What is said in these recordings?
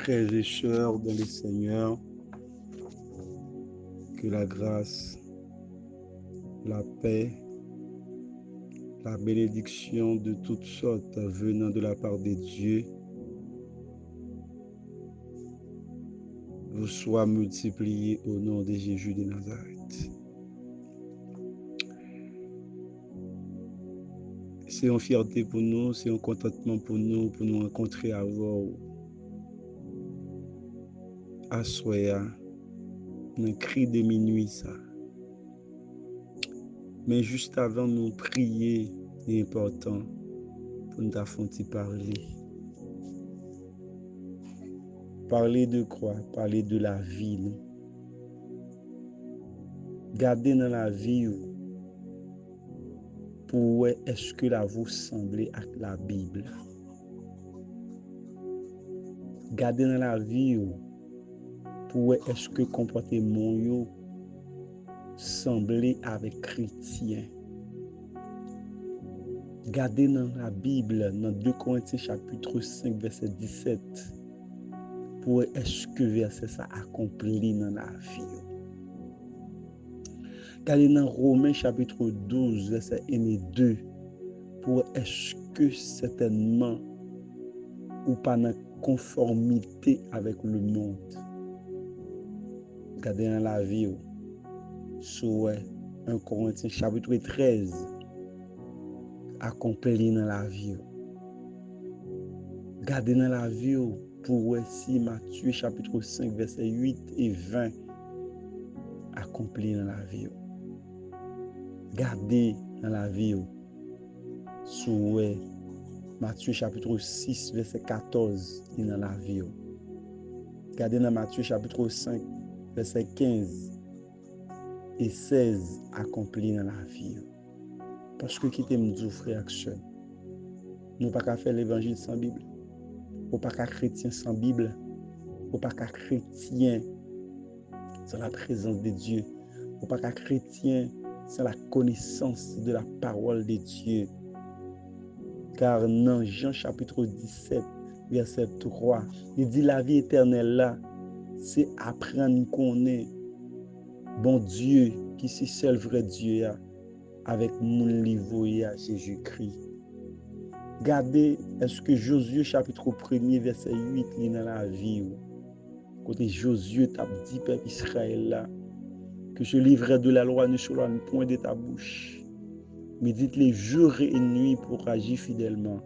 Frères et sœurs dans le Seigneur, que la grâce, la paix, la bénédiction de toutes sortes venant de la part de Dieu vous soit multipliée au nom de Jésus de Nazareth. C'est une fierté pour nous, c'est un contentement pour nous rencontrer à vous à soya, un cri de minuit ça. Mais juste avant nous prier, c'est important pour nous affronter parler. Parler de quoi? Parler de la vie. Non? Garder dans la vie pour est-ce que la vous semblez avec la Bible. Garder dans la vie pour est-ce que comportement yo semblez avec chrétien. Garder dans la Bible, dans 2 Corinthiens chapitre 5 verset 17, pour est-ce que verset ça accompli dans la vie. Garder dans Romains chapitre 12 verset 1 et 2, pour est-ce que certainement ou pas dans conformité avec le monde. Garder dans la vie sur 1 Corinthiens chapitre 13 accompli dans la vie. Garder dans la vie pour si Matthieu chapitre 5 verset 8 et 20 accompli dans la vie. Garder dans la vie sur Matthieu chapitre 6 verset 14 dans la vie. Garder dans Matthieu chapitre 5 verset 15 et 16 accompli dans la vie. Parce que qui t'aime dire frère action. Nous pas qu'à faire l'évangile sans Bible. Ou pas qu'à chrétien sans Bible. Ou pas qu'à chrétien sans la présence de Dieu. Ou pas qu'à chrétien sans la connaissance de la parole de Dieu. Car dans Jean chapitre 17 verset 3, il dit la vie éternelle là, c'est apprendre qu'on est bon Dieu qui c'est seul vrai Dieu avec mon livre à Jésus-Christ. Regardez, est-ce que Josué chapitre 1 verset 8 est dans la vie. Côté Josué t'a dit peuple Israël là, que je livrerai de la loi ne s'éloigne point de ta bouche. Mais dites-les jour et nuit pour agir fidèlement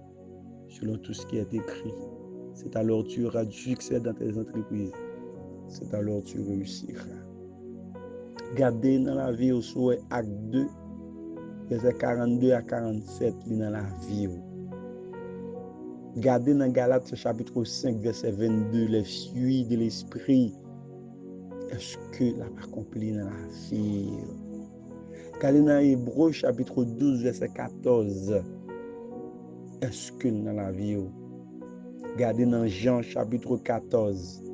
selon tout ce qui est écrit. C'est alors tu auras du succès dans tes entreprises. C'est alors tu réussiras. Gardez dans la vie au souhait acte 2, verset 42 à 47 dans la vie. Gardez dans Galates chapitre 5, verset 22, les fruits de l'esprit. Est-ce que l'a accompli dans la vie? Gardez dans Hébreux chapitre 12, verset 14. Est-ce que dans la vie? Gardez dans Jean chapitre 14.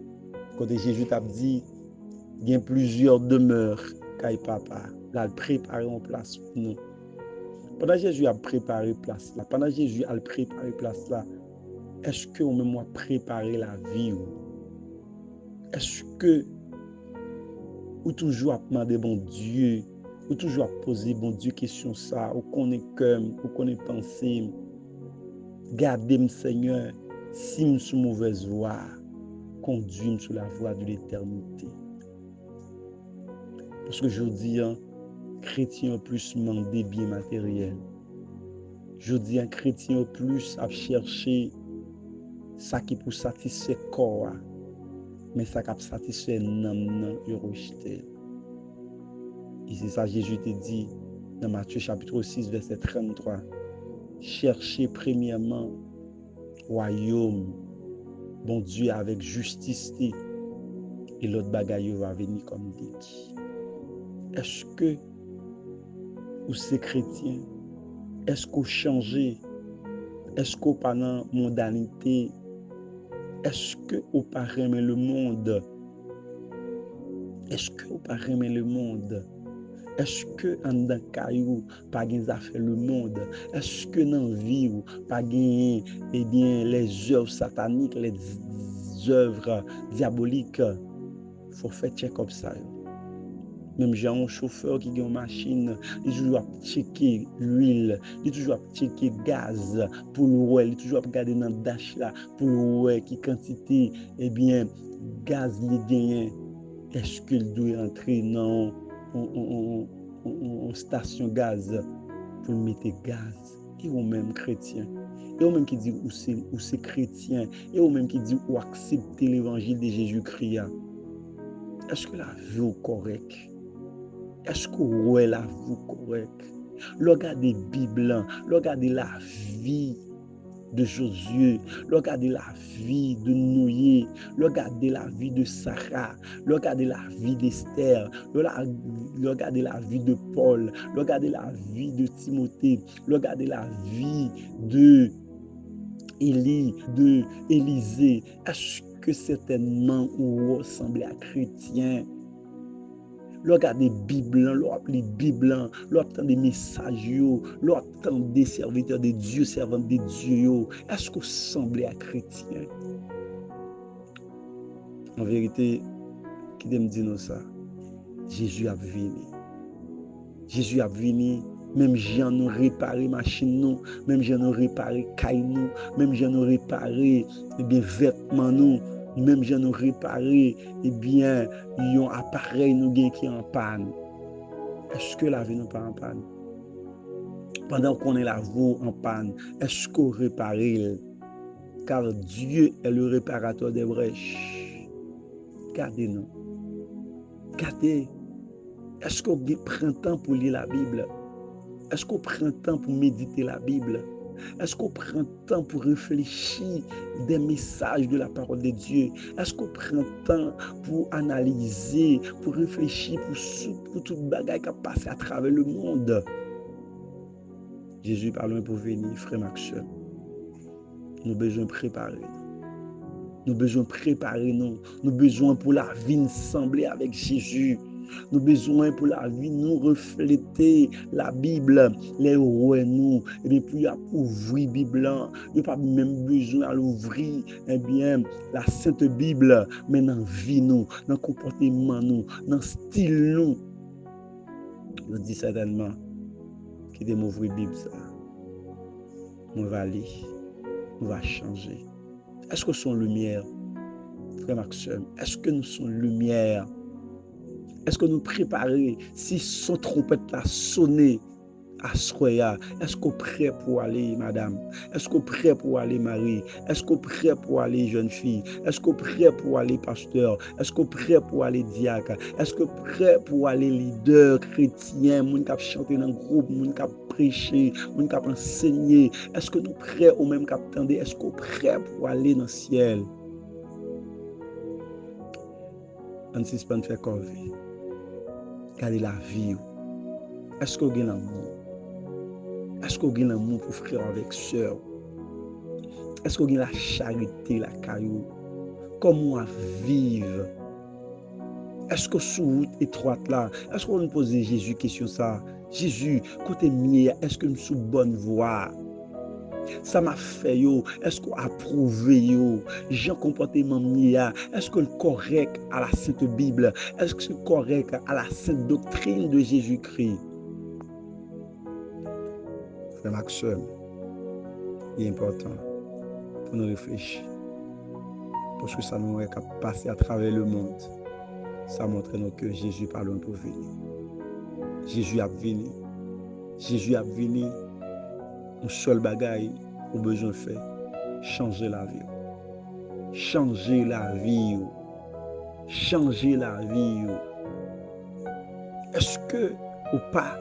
Quand Jésus t'a dit, il y a plusieurs demeures qu'aille papa. Là, il prépare une place pour nous. Pendant que Jésus a préparé place là, pendant que Jésus a préparé place là, est-ce que vous-même a préparé la vie? Est-ce que ou toujours à demander bon Dieu, ou toujours à poser bon Dieu question ça, ou connaît cœur, ou connaît pensée, gardez-moi Seigneur, si je suis mauvaise voie, conduis-moi sur la voie de l'éternité. Parce que je dis, chrétien plus manque des biens matériels. Je dis, un chrétien plus à chercher ça qui pour satisfaire le corps, mais ça qui pour satisfaire l'âme, il rejeté. Et c'est ça Jésus te dit dans Matthieu chapitre 6, verset 33. Cherchez premièrement royaume, bon Dieu avec justice, et l'autre bagaille va venir comme dit. Est-ce que vous êtes chrétien? Est-ce que vous changez? Est-ce que vous pas dans mondanité? Est-ce que vous pas aimer le monde? Est-ce que vous pas aimer le monde? Est-ce que en dans caillou pas gain affaire le monde? Est-ce que dans vie ou pas gain les œuvres sataniques, les des œuvres diaboliques, il faut faire check-up ça. Même j'ai un chauffeur qui a une machine, il toujours à checker l'huile, il toujours à checker gaz pour l'ouer, il toujours à regarder dans le dash là pour l'ouer qui quantité, eh bien, gaz il gagne. Est-ce qu'il doit entrer dans une station gaz pour mettre gaz? Et ou même chrétien, et ou même qui dit ou c'est chrétien, et ou même qui dit ou accepter l'évangile de Jésus-Christ. Est-ce que la vie est correcte? Est-ce que vous avez la vie correcte? Regardez la Bible, regardez la vie de Josué, regardez la vie de Noé, regardez la vie de Sarah, regardez la vie d'Esther, regardez la vie de Paul, regardez la vie de Timothée, regardez la vie de Élie, de Élisée. Est-ce que certainement vous ressemblez à chrétien? Regardez la Bible, l'opte Bible, l'opte des messages, l'opte des serviteurs de Dieu, servants de Dieu. Est-ce que vous semblez à chrétien? En vérité, qui me dit nous ça? Jésus a venu. Jésus a venu. Même gens nous réparer machine nous, même gens nous réparer caille nous, même gens nous réparer vêtements nous, même gens nous réparer un appareil nous qui est en panne. Est-ce que la vie n'est pas en panne? Pendant qu'on est la vie en panne, est-ce qu'on répare? Car Dieu est le réparateur des brèches. Gardez-nous. Gardez. Est-ce qu'on prend temps pour lire la Bible? Est-ce qu'on prend temps pour méditer la Bible? Est-ce qu'on prend temps pour réfléchir des messages de la parole de Dieu? Est-ce qu'on prend temps pour analyser, pour réfléchir pour tout bagage qui a passé à travers le monde? Jésus parle pour venir, frère Maxime. Nous avons besoin de préparer. Nous avons besoin de préparer nous. Nous avons besoin pour la vie sembler avec Jésus. Nous avons besoin pour la vie nous refléter la Bible, les rois nous, et bien pour ouvrir la Bible, nous n'avons pas même besoin à l'ouvrir, la Sainte Bible, mais dans la vie nous, dans le comportement nous, dans le style nous. Je dis certainement qu'il est m'ouvrir la Bible ça. On va lire, on va changer. Est-ce que nous sommes lumière, frère Maxime? Est-ce que nous sommes lumière? Est-ce que nous préparons si son trompette a sonné à Soya? Est-ce qu'on est prêt pour aller, madame? Est-ce qu'on est prêt pour aller, Marie? Est-ce qu'on est prêt pour aller, jeune fille? Est-ce qu'on est prêt pour aller, pasteur? Est-ce qu'on est prêt pour aller, diacre? Est-ce qu'on est prêt pour aller, leader chrétien? Moun k'ap chanter dans le groupe, moun k'ap prêcher, moun k'ap enseigner. Est-ce que nous sommes prêts ou même k'ap tende? Est-ce qu'on est prêt pour aller dans le ciel? On ne suspend faire corvée. Gardez la vie. Est-ce que vous avez l'amour? Est-ce que vous avez l'amour pour frère avec soeur? Est-ce que vous avez la charité, la caillou? Comment vivre? Est-ce que sous route étroite là, est-ce qu'on nous pose Jésus question ça? Jésus, côté mien, est-ce que nous sommes bonne voie? Ça m'a fait yo, est-ce qu'on approuve yo? Jean comportement mia, est-ce que le correct à la Sainte Bible? Est-ce que c'est correct à la sainte doctrine de Jésus-Christ? Frère Maxime, il est important pour nous réfléchir. Parce que ça nous est passé à travers le monde. Ça montre que Jésus parle pour venir. Jésus a venu. Jésus a venu. Un seul bagaille au besoin de faire, changer la vie. Changer la vie. Changer la vie. Est-ce que ou pas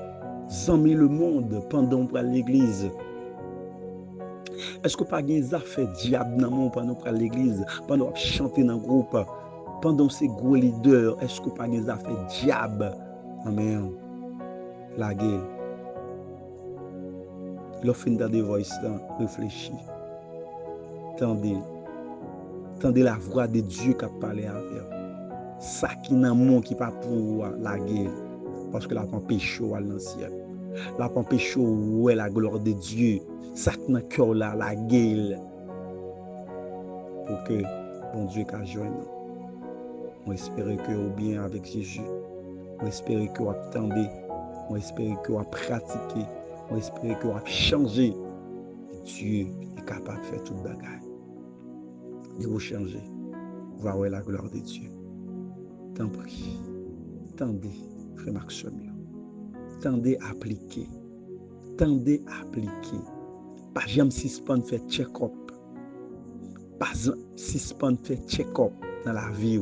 zami le monde pendant pour l'église? Est-ce que pas des affaires diable dans monde pendant pour l'église, pendant chanter dans le groupe, pendant ces gros leaders? Est-ce que pas des affaires diable? Amen. La guerre. L'offre de voix, réfléchis. Tendez la voix de Dieu qui a parlé avec. Ça qui n'a mon qui pas pour la guerre. Parce que la empêche à l'ancien. La empêche ouais la gloire de Dieu. Ça qui n'a cœur là, la guerre. Pour que bon Dieu qu'a joint nous. On espère que vous bien avec Jésus. On espère que vous attendez. On espère que vous pratiquez. On espère que vous changé. Dieu est capable de faire toute bagaille. Et vous changer. Voir la gloire de Dieu. T'en prie. Tendez, frère Maxime. Tendez appliquer. Tendez appliquer. Pas jamais suspendre faire check-up. Pas suspendre faire check-up dans la vie.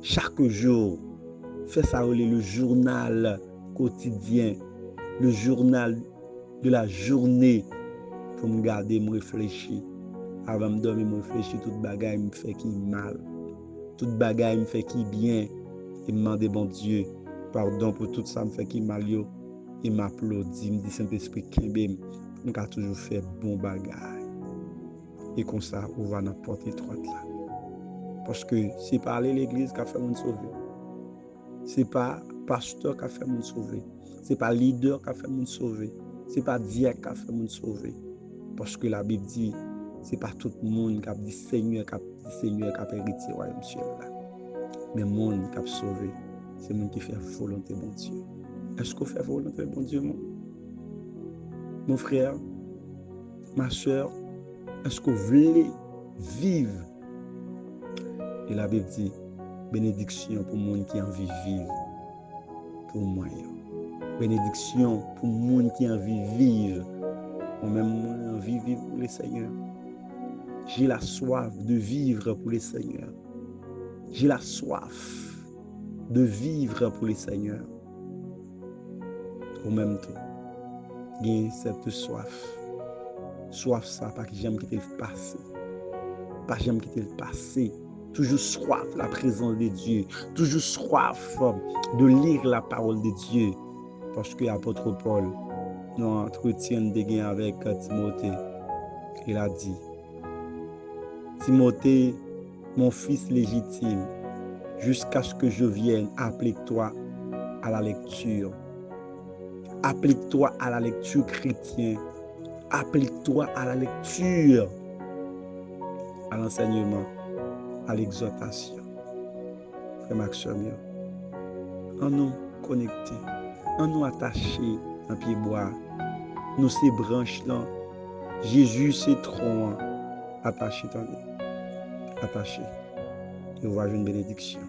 Chaque jour, fais ça le journal quotidien, le journal de la journée pour me garder, me réfléchir. Avant de dormir, me réfléchir, toute bagaille me fait qui mal. Toute bagaille me fait qui bien. Et me demander, bon Dieu, pardon pour tout ça me fait qui mal. Il m'applaudit, me dit Saint-Esprit, Kimbem, on a toujours fait bon bagaille. Et comme ça, on va dans la porte étroite là. Parce que c'est pas aller l'église qui a fait mon sauver. C'est pas pasteur qui a fait mon sauver. C'est pas leader qui a fait mon sauver. C'est pas diacre qui a fait mon sauver. Parce que la Bible dit, c'est pas tout le monde qui a dit Seigneur qui a hérité le royaume ciel là. Mais le monde qui a sauvé, c'est le monde qui fait volonté bon Dieu. Est-ce qu'on fait volonté bon Dieu, mon frère, ma soeur, est-ce que vous voulez vivre? Et la Bible dit, bénédiction pour le monde qui a envie de vivre pour moi. Bénédiction pour le monde qui a envie de vivre. Moi-même, envie de vivre pour le Seigneur. J'ai la soif de vivre pour le Seigneur. J'ai la soif de vivre pour le Seigneur. Au même temps, j'ai cette soif. Soif ça, pas que j'aime quitter le passé. Pas j'aime quitter le passé. Toujours soif la présence de Dieu. Toujours soif de lire la parole de Dieu. Parce que l'apôtre Paul, dans l'entretien de gain avec Timothée, il a dit, Timothée, mon fils légitime, jusqu'à ce que je vienne, applique-toi à la lecture. Applique-toi à la lecture chrétienne. Applique-toi à la lecture, à l'enseignement, à l'exhortation. Frère Maxime, en nous connectés, en nous attachés en pied bois, nous ces branches là, Jésus c'est tronc, attaché, attaché. Et on va jouer une bénédiction.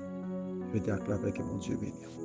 Je vais t'acclamer que mon Dieu bénisse.